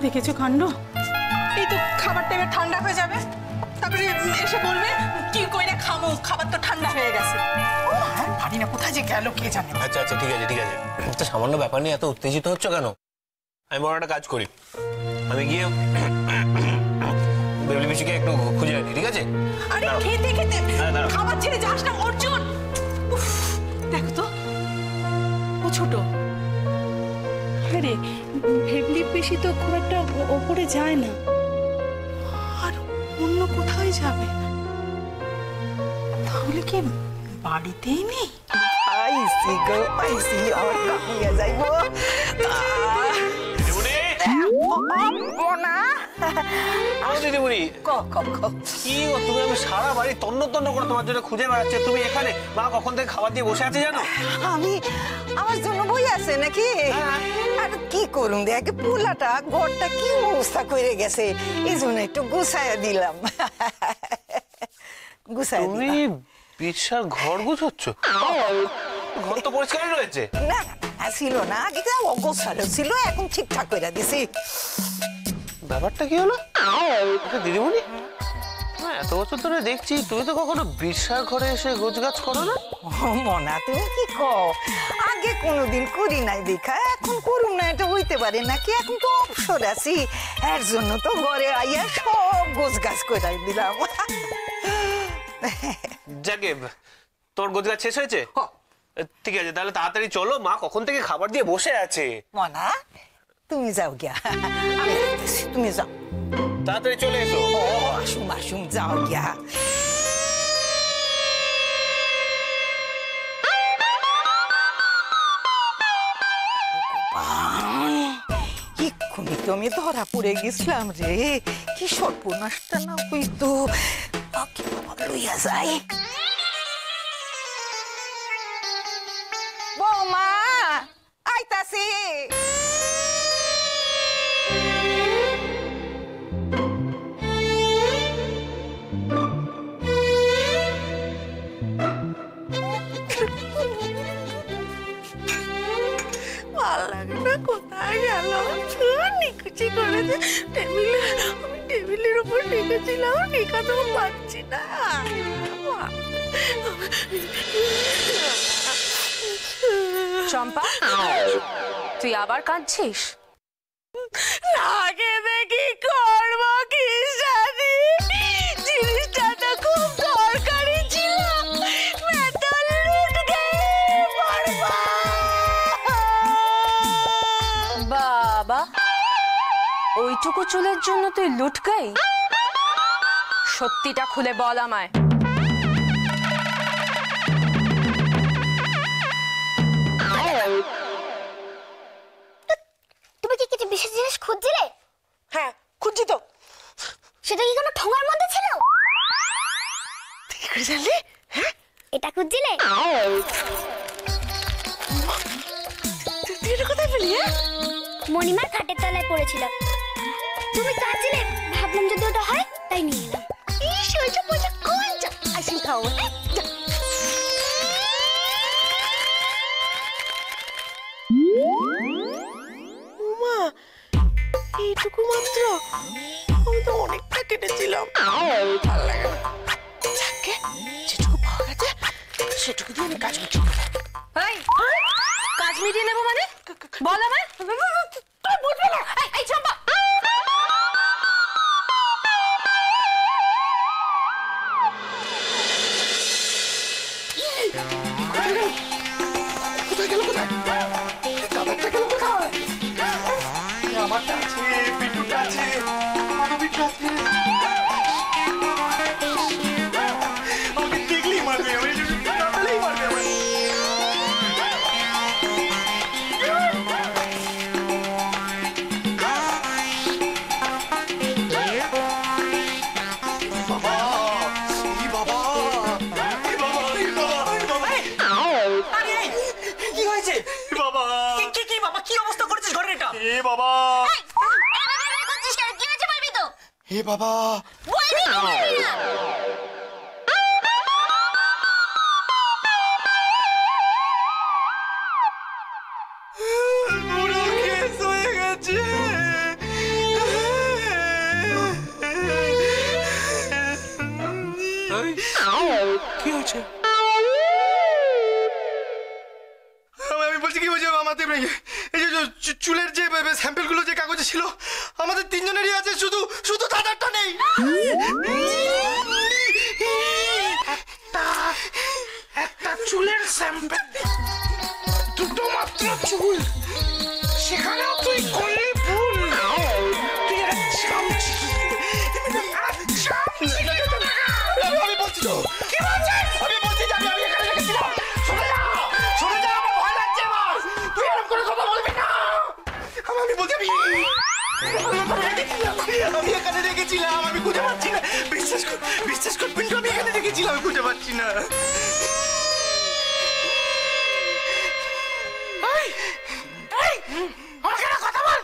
দেখেছো কাণ্ড? এই তো খাবার টাইমে ঠান্ডা হয়ে যাবে, তারপরে এসে বলবে কি কইরা খাবো, খাবার তো ঠান্ডা হয়ে গেছে। পারি না, কোথায় যে গেল কে জানে। আচ্ছা আচ্ছা ঠিক আছে ঠিক আছে, একটা সামান্য ব্যাপার নিয়ে এত উত্তেজিত হচ্ছ কেন? আমি বড় একটা কাজ করি, আমি গিয়ে বেবলি পিসিকে একটু খুঁজে আনি, ঠিক আছে? আরে খেতে খেতে খাবার ছেড়ে যাস না অর্জুন। দেখো তো ও ছোট। আরে ভেবলি পিসি তো খুব একটা ওপরে যায় না, আর অন্য কোথায় যাবে? তাহলে কি বাড়িতেই নেই? পাইছি গো পাইছি, আমার কামিয়ে যাইব। দিদিমণি কি গো, তুমি আমি সারা বাড়ি তন্ন তন্ন করে তোমার জন্য খুঁজে বেড়াচ্ছি, তুমি এখানে? মা কখন থেকে খাবার দিয়ে বসে আছে জানো? আমি আমার জন্য বই আছে নাকি? আর কি করুন দেখে, পোলাটা ঘরটা কি অবস্থা করে গেছে, এই জন্য একটু গুছাইয়া দিলাম। গুছাই তুমি বিশাল ঘর গুছোচ্ছ? ঘর তো পরিষ্কারই রয়েছে। না ছিল না, আগে অগোছালো ছিল, এখন ঠিকঠাক করে দিছি। ব্যাপারটা কি হলো দিদিমণি? এত বছর ধরে দেখছি তুমি তো কখনো বিশাল ঘরে এসে গোছগাছ করো না। মনা তুমি কি কও, আগে কোনোদিন করি নাই দেখা, এখন করুম না এটা হইতে পারে নাকি? এখন তো অবসর আছি, এর জন্য তো ঘরে আইয়া সব গোছগাছ করে দিলাম। যাকে তোর গোছগাছ শেষ হয়েছে? ঠিক আছে, তাহলে তাড়াতাড়ি চলো, মা কখন থেকে খাবার দিয়ে বসে আছে। মনা তুমি যাও গিয়া, আমি দেখতেছি, তুমি যাও, তাড়াতাড়ি চলে এসো। ও আসুম আসুম, যাও গিয়া। এক্ষুনি তো আমি ধরা পড়ে গেছিলাম রে, কি সর্বনাশটা না হইতো। কি বাবা লইয়া যাই। বৌমা আইতাছি। ভালো লাগে না, কোথায় গেল? নিকুচি করেছে টেবিলে, আমি টেবিলের উপর রেখেছিলাম, নিকাতেও পাচ্ছি না। চম্পা, তুই আবার কাঁদছিস? লাগে দেখি করব কি জানি, জিনিসটা তো খুব দরকারি ছিল, বেতন লুট গেয়ে পড়বা। বাবা, ওইটুকু চুলের জন্য তুই লুটকাই? সত্যিটা খুলে বল আমায়। তুমি কি কিছু বিশেষ জিনিস খুঁজছিলে? হ্যাঁ খুঁজছি তো। সেটা কি কোনো ঠোঙার মধ্যে ছিল? কি করে জানলি? হ্যাঁ এটা খুঁজছিলে? তুই এটা কোথায় পেলি? মণিমার খাটের তলায় পড়েছিল, তুমি চাচ্ছিলে, ভাবলাম যদি ওটা হয় তাই নিয়ে এলাম। ইস ওইটা পয়সা কোন যা আসি খাও। মা এইটুকু মাত্র, আমি তো অনেকটা কেটেছিলাম, ভালো লাগে না। যাকে যেটুকু পাওয়া গেছে সেটুকু দিয়ে আমি কাজ মিটিয়ে নেবো। কাজ মিটিয়ে নেবো মানে? বল আমায়। তুই বুঝবে না। এই চম্পা, কোথায় গেল? কোথায় কাবারটা গেল? কোথায় আমারটা আছে, পিন্টুটা আছে, মানবীটা আছে। আমাকে দেখলেই মারবে, আমি তাড়াতাড়ি মারবে আমাকে। কি হয়েছে বাবা? কি বাবা, কি অবস্থা করেছিস ঘরের এটা? এ বাবা, কি হয়েছে বলবি তো? এ বাবা বলবি তো, বলবি না? পুরো কেস হয়ে গেছে। কি হয়েছে? আমি বলছি কি বলছি, আমাদের এই যে চুলের যে স্যাম্পেল গুলো যে কাগজে ছিল আমাদের তিনজনেরই আছে, শুধু শুধু দাদারটা নেই। একটা চুলের স্যাম্পেল, দুটো মাত্র চুল, সেখানেও তুই করলি ভুল। তুই একটা চামচি। আমি বলছি তো, কি বলছিস? আমি বলছি যে আমি এখানে রেখেছিলাম। সরে যা, সরে যা, আমার ভয় লাগছে আমার। তুই এরকম করে কথা বলবি না। আমি বলছি আমি এখানে রেখেছিলাম, আমি খুঁজে পাচ্ছি না। বিশ্বাস কর পিন্টু, আমি এখানে রেখেছিলাম, আমি খুঁজে পাচ্ছি না। আমাকে একটা কথা বল,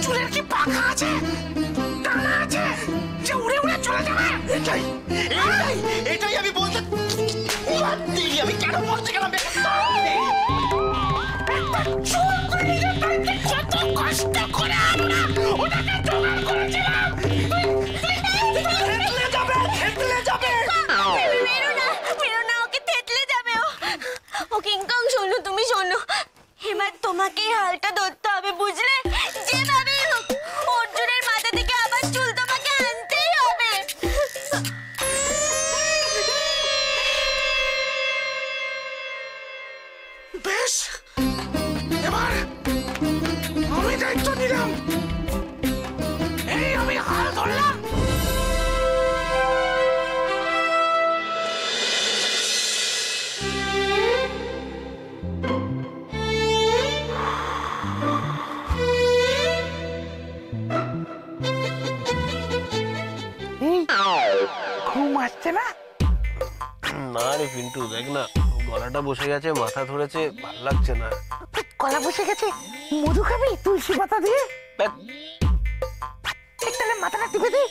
চুলের কি পাখা আছে, ডানা আছে যে উড়ে উড়ে চলে যাবে? এটাই আমি বলতে, আমি কেন বলছি কেন, চুল করে নিজের বাড়িতে কত কষ্ট করে আমরা ওটাকে জোগাড় করেছিলাম। থেতলে যাবে। মেরো না, ওকে থেতলে যাবে ও কিংকং। শোনো, তুমি শোনো, এবার তোমাকে হালটা ধরতে হবে, বুঝলে? যেভাবে হোক অর্জুনের মাথা থেকে আবার চুল তোমাকে আনতেই হবে। বেশ, এবার আমি দায়িত্ব নিলাম, এই আমি হাল ধরলাম। ঘুম আসছে না? না রে পিন্টু, দেখ না গলাটা বসে গেছে, মাথা ধরেছে, ভাল লাগছে না। গলা বসে গেছে, মধু খাবি তুলসী পাতা দিয়ে? ধ্যাৎ, তাহলে মাথাটা টিপে দি।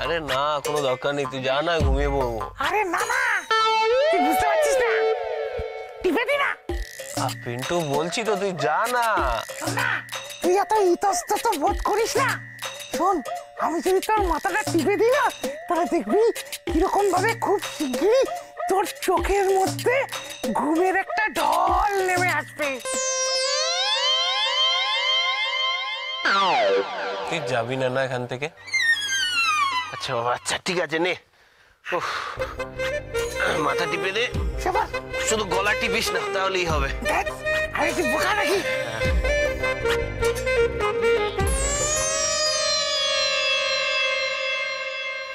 আরে না, কোনো দরকার নেই, তুই যা না, ঘুমিয়ে পড়বো। আরে না না, তুই বুঝতে পারছিস না, টিপে দি না। পিন্টু বলছি তো, তুই যা না। না, তুই এত ইতস্তত বোধ করিস না। শোন, আমি যদি তোর মাথাটা টিপে দিই না, তাহলে দেখবি কিরকম ভাবে খুব শিগগিরই তোর চোখের মধ্যে ঘুমের একটা ঢল নেমে আসবে। তুই যাবি না না এখান থেকে? আচ্ছা বাবা, আচ্ছা ঠিক আছে, নে। উফ, মাথা টিপে দে, সেবার শুধু গলা টিপিস না, তাহলেই হবে। দেখ, আমি কি বোকা নাকি?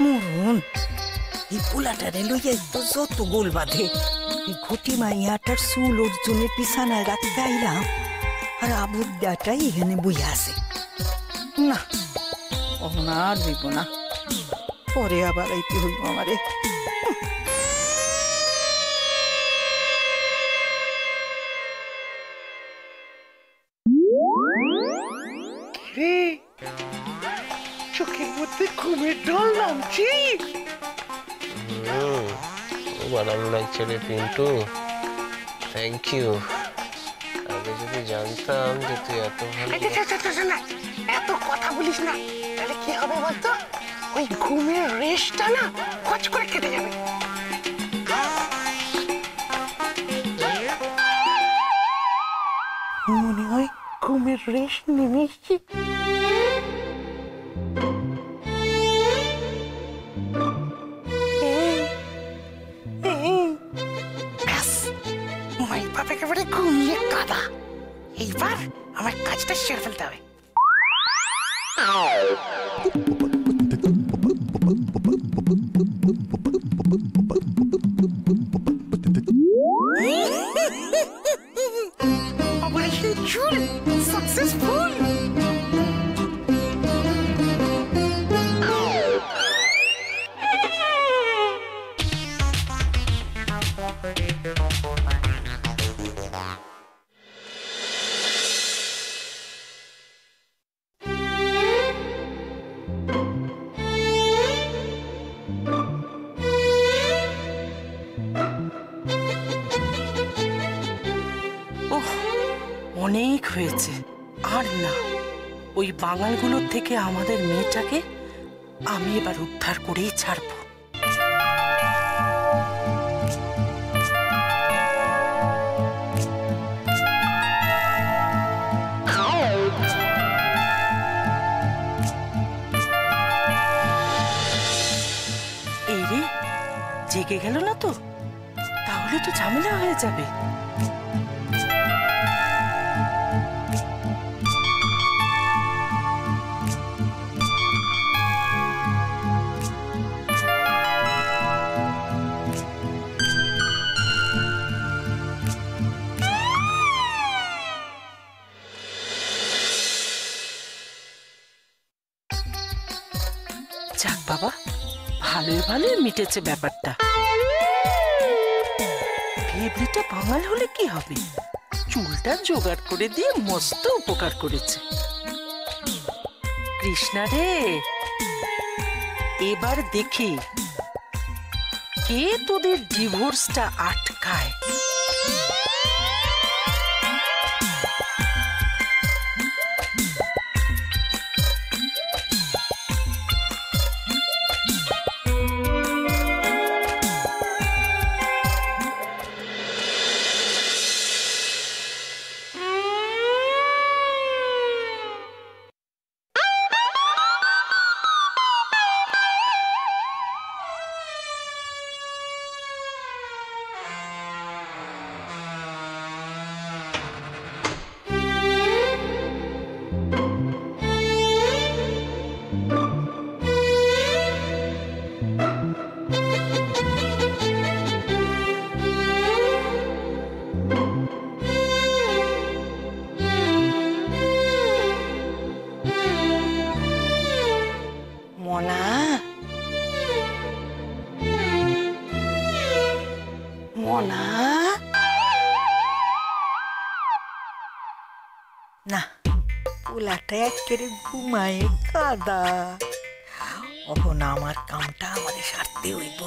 মরুন, এই পোলাটারে লইয়া তো যত গোল বাঁধে। এই ঘটি মাইয়াটার চুল অর্জুনের বিছানায় রাখতে আইলাম, আর আবুদাটাই এখানে বইয়া আছে। না, অহনা আর দিব না, পরে আবার আইতে হইব আমারে। রে, চোখের মধ্যে ঘুমের ঢল নামছি। খুব আরাম লাগছে রে পিন্টু, থ্যাংক ইউ। আগে যদি জানতাম যে তুই এত ভালো। না, এত কথা বলিস না, তাহলে কি হবে বলতো? ওই ঘুমের রেশটা না খচ করে কেটে যাবে। মনে হয় ঘুমের রেশ নেমে এসছে। মাই বাপ একেবারে ঘুমিয়ে কাদা। এইবার আমার কাজটা সেরে ফেলতে হবে। অপারেশন চুল সাকসেসফুল। অনেক হয়েছে, আর না। ওই বাঙালগুলোর থেকে আমাদের মেয়েটাকে আমি এবার উদ্ধার করেই ছাড়বো। রেগে গেল না তো? তাহলে তো ঝামেলা হয়ে যাবে। যাক বাবা, ভালোই ভালোই মিটেছে ব্যাপারটা। ভেবলিটা বাঙাল হলে কি হবে, চুলটা জোগাড় করে দিয়ে মস্ত উপকার করেছে। কৃষ্ণা রে, এবার দেখি কে তোদের ডিভোর্সটা আটকায়। মনা, মনা, না পোলাটা একেবারে ঘুমায় কাদা। এখন আমার কামটা আমাদের সারতে হইব।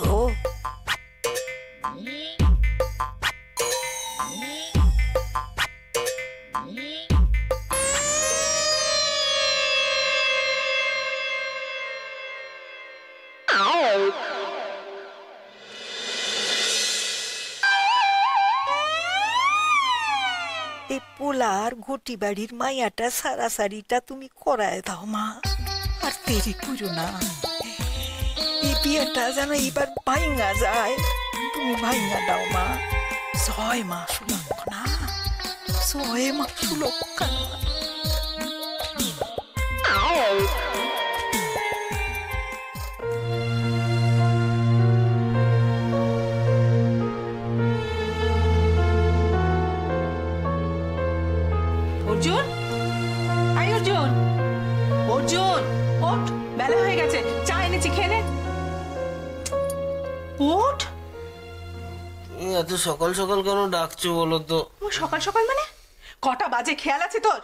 এই পোলার ঘটি বাড়ির মাইয়াটা সারাসারিটা তুমি করায় দাও মা, আর দেরি করো না। এই বিয়েটা যেন এবার ভাইঙ্গা যায়, তুমি ভাইঙ্গা দাও মা। জয় মা সুলক্ষণা, জয় মা সুলক্ষণা। অর্জুন, আই অর্জুন, অর্জুন ওঠ, বেলা হয়ে গেছে, চা এনেছি খেয়ে নে। ওঠ। এত সকাল সকাল কেন ডাকছো বলো তো? সকাল সকাল মানে কটা বাজে খেয়াল আছে তোর?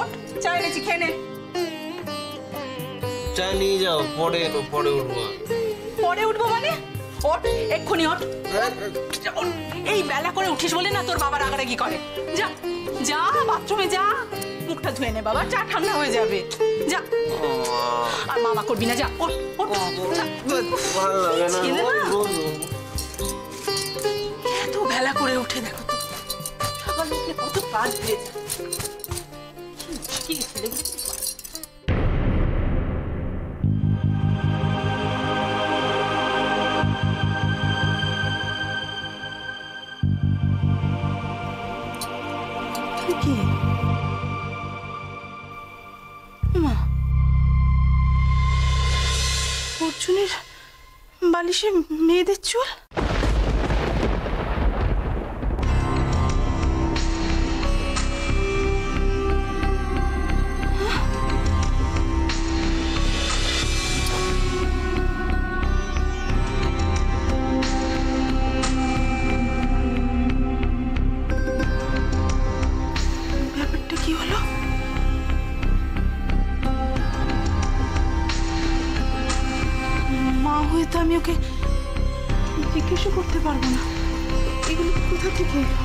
ওঠ, চা এনেছি খেয়ে নে। চা নিয়ে যাও, পরে এলো, পরে উঠবো। পরে উঠবো মানে? ওঠ, এক্ষুনি ওঠ। ওঠ। এই বেলা করে উঠিস বলে না তোর বাবা রাগারাগি করে। যা যা, বাথরুমে যা, মুখটা ধুয়ে নে বাবা, চা ঠান্ডা হয়ে যাবে। যা, আর মামা করবি না, যা ওঠ ওঠ। যা। ভালো লাগে না, ছেলে না। রোজ এত বেলা করে উঠে দেখো তো, সকালে উঠে কত কাজ হয়ে যায়। কি ছেলেগুলো কি পারে। কি মা, অর্জুনের বালিশে মেয়েদের চুল। ব্যাপারটা কি হলো? মা হয়ে তো আমি ওকে জিজ্ঞেস করতে পারবো না এগুলো কোথা থেকে এলো।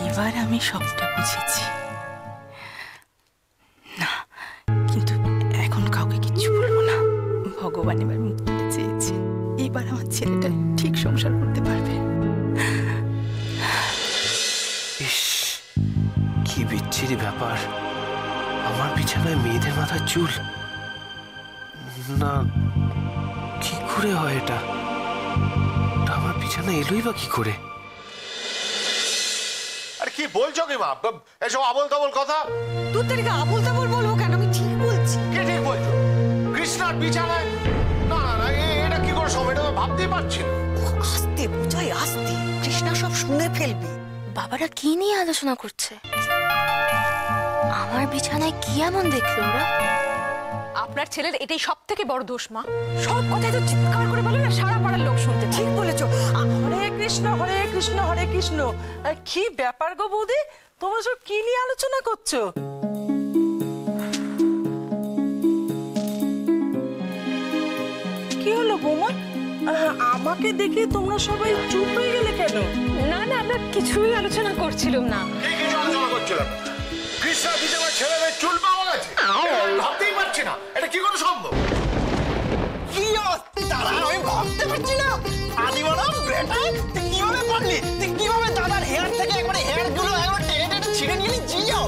এবার আমি আমি সবটা বুঝেছি। না, কিন্তু এখন কাউকে কিচ্ছু বলবো না। ভগবান এবার মুখ তুলে চেয়েছে, এবার আমার ছেলেটা ঠিক সংসার করতে পারবে। ইস, কি বিচ্ছিরি ব্যাপার! আমার বিছানায় মেয়েদের মাথার চুল। না, কি করে হয় এটা? আমার বিছানায় এলোই বা কি করে? আর কি বলছো কি মা? এসব আবল তাবল কথা। তোর থেকে আবল তাবল বলবো কেন? আমি ঠিক বলছি। কে ঠিক বলছো? কৃষ্ণার বিছানায়? না না না, এটা কি করে সব? এটা তো ভাবতেই পারছি না। আস্তে বুঝাই, আস্তে। কৃষ্ণা সব শুনে ফেলবি। বাবারা কি নিয়ে আলোচনা করছে? আমার বিছানায় কি এমন দেখলো ওরা? আপনার ছেলের এটাই সব থেকে বড় দোষ মা। সব কথাই তো চিৎকার করে বলে না, সারা পাড়ার লোক শুনতে। ঠিক বলেছো। হরে কৃষ্ণ হরে কৃষ্ণ হরে কৃষ্ণ। কি ব্যাপার গো বৌদি, তোমরা সব কি নিয়ে আলোচনা করছো? কি হলো বৌমা? আমাকে দেখে তোমরা সবাই চুপ হয়ে গেলে কেন? না না, আমরা কিছুই আলোচনা করছিলাম না। কে কিছু আলোচনা করছিলাম? কৃষ্ণার বিছানায় ছেলেদের চুল পাওয়া গেছে? আমি ভাবতেই পারছি না, এটা কি করে সম্ভব? কি দাদা, আমি ভাবতে পারছি না। আদিমানা বেটা, তুই কিভাবে পারলি? তুই কিভাবে দাদার হেয়ার থেকে একবারে হেয়ার গুলো একবার টেনে টেনে ছিঁড়ে নিলি? জিও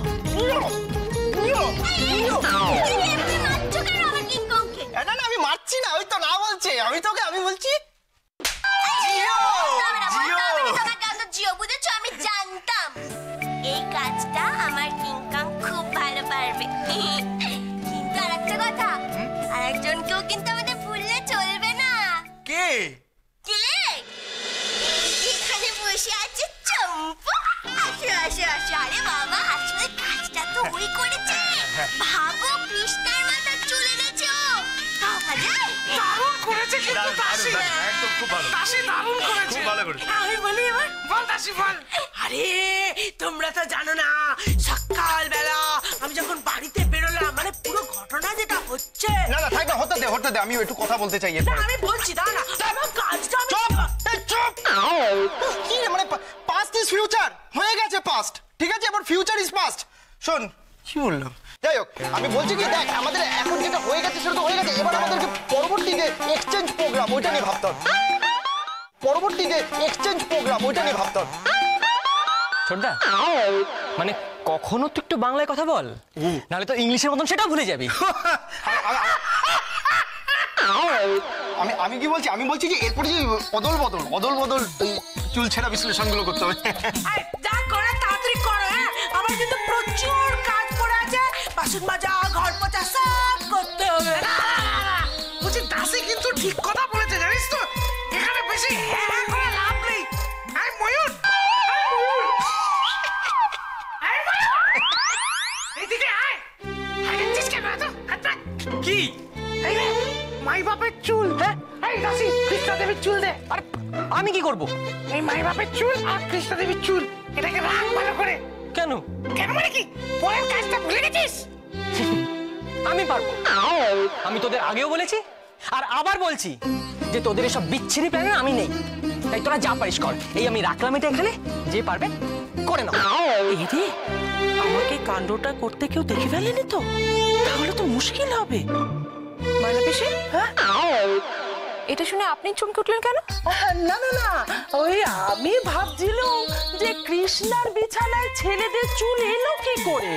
না না, আমি মারছি না, ওই তো না বলছে। আমি তোকে আমি বলছি জিও বুঝেছো? আমি জানতাম এই কাজটা আমার কিংকং খুব ভালো পারবে। কিন্তু আর একটা কথা, আরেকজনকেও কিন্তু আমাদের ভুললে চলবে না। কে কে? এখানে বসে আছে চম্পু। আসো আসো আসো। আরে বাবা, আসলে কাজটা তো ওই করেছে। ভাবো, কৃষ্ণার মাথার চুল এনেছো। ভাবা যায়? দারুণ করেছে কিন্তু দাসী। একদম খুব ভালো। দাসী দারুণ করেছে। খুব ভালো করেছে। আমি বলি এবার। বল দাসী বল। আরে তোমরা তো জানো না, সকালবেলা আমি যখন বাড়িতে বেরোলাম, মানে পুরো ঘটনা যেটা হচ্ছে। না না, থাক না, হতে দে, আমি একটু কথা বলতে চাই এরপরে। আমি বলছি, দাঁড়া না, আমার কাজটা আমি- চুপ! কি রে, মানে পাস্ট ইজ ফিউচার হয়ে গেছে। পাস্ট ঠিক আছে, এবার ফিউচার ইজ পাস্ট। শোন, কি বললাম? যাই হোক, আমি বলছি কি, দেখ, আমাদের এখন যেটা হয়ে গেছে সেটা তো হয়ে গেছে। এবার আমাদেরকে পরবর্তী যে এক্সচেঞ্জ প্রোগ্রাম, ওইটা নিয়ে ভাবতে হবে। পরবর্তী যে এক্সচেঞ্জ প্রোগ্রাম, ওইটা নিয়ে ভাবতে হবে। ছোটদা, মানে কখনো তো একটু বাংলায় কথা বল, নাহলে তো ইংলিশের মতন সেটা ভুলে যাবি। আমি কি বলছি? আমি বলছি যে এরপরে যে অদল বদল চুল ছেঁড়া বিশ্লেষণগুলো করতে হবে। এই, যা করে তাড়াতাড়ি করো। হ্যাঁ, আমার কিন্তু প্রচুর কাজ পড়ে আছে। বাসন মাজা, ঘর পোছা সব করতে হবে। বলছি দাসী কিন্তু ঠিক কথা বলেছে, জানিস তো? এখানে বেশি হ্যাঁ করে লাভ নেই। আই ময়ূর, এদিকে আয়। দেখছিস কেন এত? কি? এই রে, মাই বাপের চুল। হ্যাঁ, এই দাসী, কৃষ্ণা দেবীর চুল দে। আরে আমি কি করব? এই মাই বাপের চুল আর কৃষ্ণা দেবীর চুল, এটাকে রাখ ভালো করে। কেন? কেন মানে কি? পরের কাজটা ভুলে গেছিস? আমি পারবো। আমি তোদের আগেও বলেছি আর আবার বলছি যে তোদের এসব বিচ্ছিরি প্ল্যানে আমি নেই। তাই তোরা যা পারিস কর। এই আমি রাখলাম এটা এখানে, যে পারবে করে নাও। এই রে, আমাকে কাণ্ডটা করতে কেউ দেখে ফেলেনি তো? তাহলে তো মুশকিল হবে। মাইনা পিসি, হ্যাঁ? এটা শুনে আপনি চমকে উঠলেন কেন? না না না, ওই আমি ভাবছিলাম যে কৃষ্ণার বিছানায় ছেলেদের চুল এলো কি করে।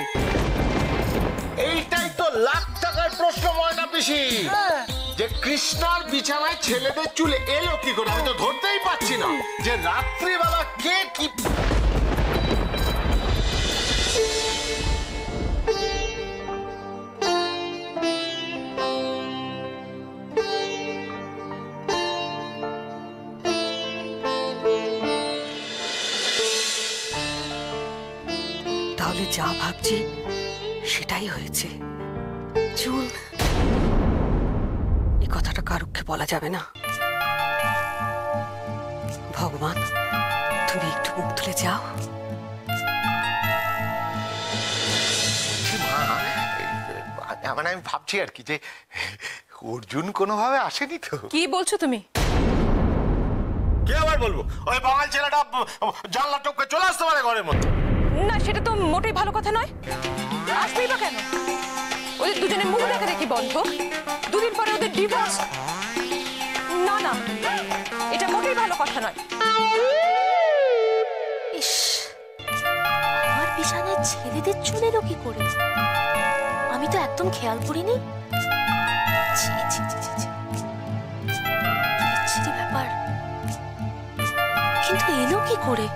এইটাই তো লাখ টাকার প্রশ্ন ময়না পিসি, যে কৃষ্ণার বিছানায় ছেলেদের চুল এলো কি করে? আমি তো ধরতেই পারছি না যে রাত্রিবেলা কে কি। তাহলে যা ভাবছি সেটাই হয়েছে। চুল, এই কথাটা কারুকে বলা যাবে না। ভগবান, তুমি একটু মুখ তুলে যাও। মানে আমি ভাবছি আর কি, যে অর্জুন কোনোভাবে আসেনি তো? কি বলছো তুমি? কে আবার বলবো? ওই বাঙাল ছেলেটা জানলা টপকে চলে আসতে পারে ঘরের মধ্যে। না সেটা তো মোটেই ভালো কথা নয়। আসবেই বা কেন? ওদের দুজনের মুখ দেখা দেখি বন্ধ, দুদিন পরে ওদের ডিভোর্স। না না, এটা মোটেই ভালো কথা নয়। ইস, আমার বিছানায় ছেলেদের চুল এলো কি করে? আমি তো একদম খেয়াল করিনি। ছি ছি ছি ছি ছি, বিচ্ছিরি ব্যাপার। কিন্তু এলো কি করে?